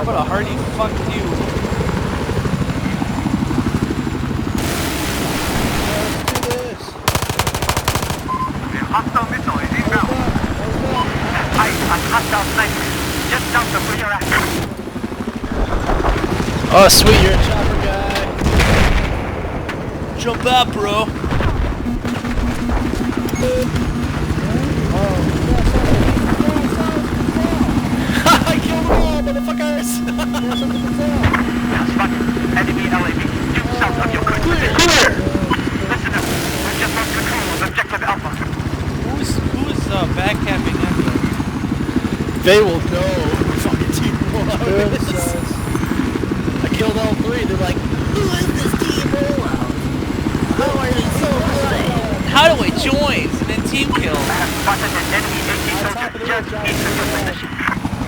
What a hearty fuck you. Hostile missile is inbound. Hostile sniper. Just dump them for your action. Oh, sweet, you're a chopper guy. Jump out, bro. I killed them all, motherfuckers! Enemy LAV. Due south of your current position. Clear! Listen up. We've just lost control of objective Alpha. Who's backcapping them? They will know who fucking Team 1 is. I killed all three. They're like, who is this Team 1? How are they so good? How do I join? And then team kill. I have spotted an enemy AT soldier just east of your position.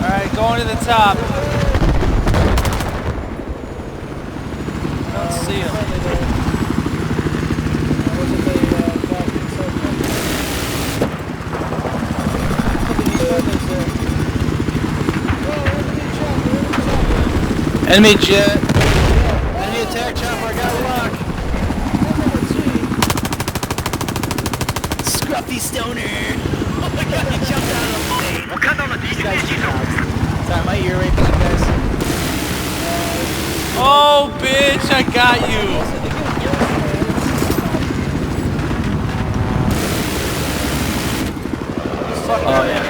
Alright, going to the top. I don't see him. Enemy jet. Enemy attack chopper. I got a lock. Scruffy stoner. Oh my god, he jumped out of the plane. Sorry, my ear right back, guys. Oh, bitch, I got you. Oh, yeah.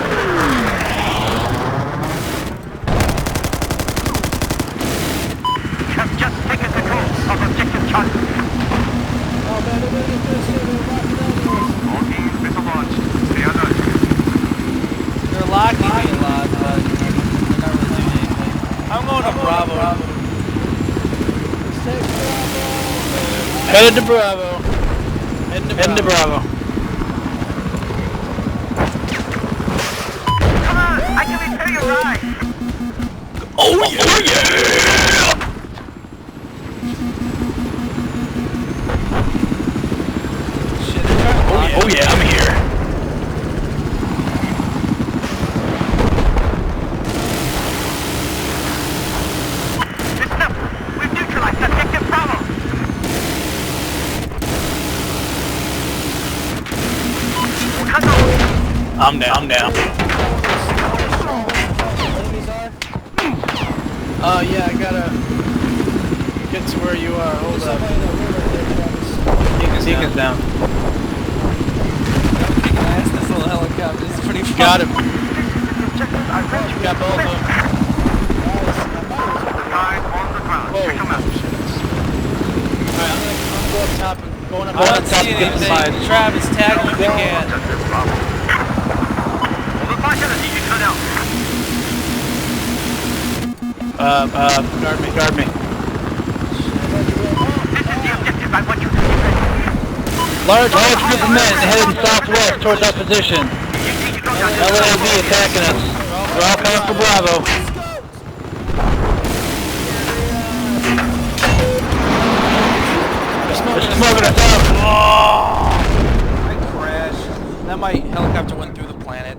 Have just taken control of objective Charlie. All teams missile launch. Stay alert. They're locking me a lot, but they're not really doing anything. I'm going to Bravo. Headed to Bravo. Heading to Bravo. Come on, I can repair your ride. Oh yeah! Shit, they're trying to lock Oh yeah, I'm here. Listen up. We've neutralized objective Bravo. I'm down. Yeah, I gotta get to where you are. Hold up. Deacon's down. I'm kicking ass this little helicopter. It's pretty fun. Got him. Got both of them. Guys on the ground. Whoa. Check them out. Alright, I'm gonna go up top and going up I don't see anything. Travis, tag him if you can. Objective Bravo. Overflight you cut out. Guard me. This is the objective I want you to defend. Large group of men heading southwest towards our position. LAV attacking us. We're all coming for Bravo. They're smoking us out. I crashed. That my helicopter went through the planet.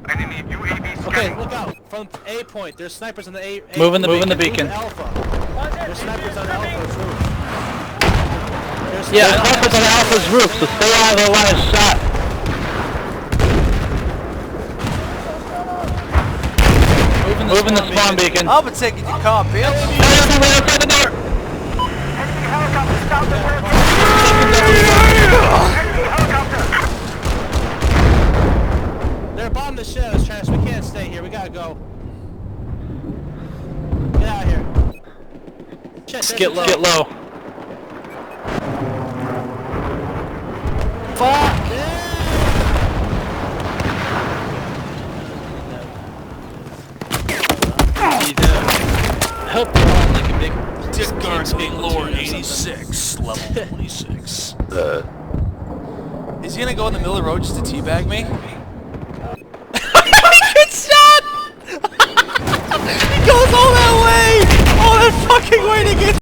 Enemy UAV Okay, scanning. look out. From A point, there's snipers on the A. Moving the beacon. Alpha. There's snipers on Alpha's roof. Yeah, snipers on Alpha's roof, so stay out of the line of shot. Moving the spawn beacon. I'll be taking your car, bitch. Right outside the door. Enemy helicopter south of where They're bombing the shadows, Trash. We can't stay here. We gotta go. Get out of here. Shit, Get low. Fuck! Help me on like a big Discards being lower 86, level 26. Is he gonna go in the middle of the road just to teabag me? Good shot! He goes all that way! All that fucking way to get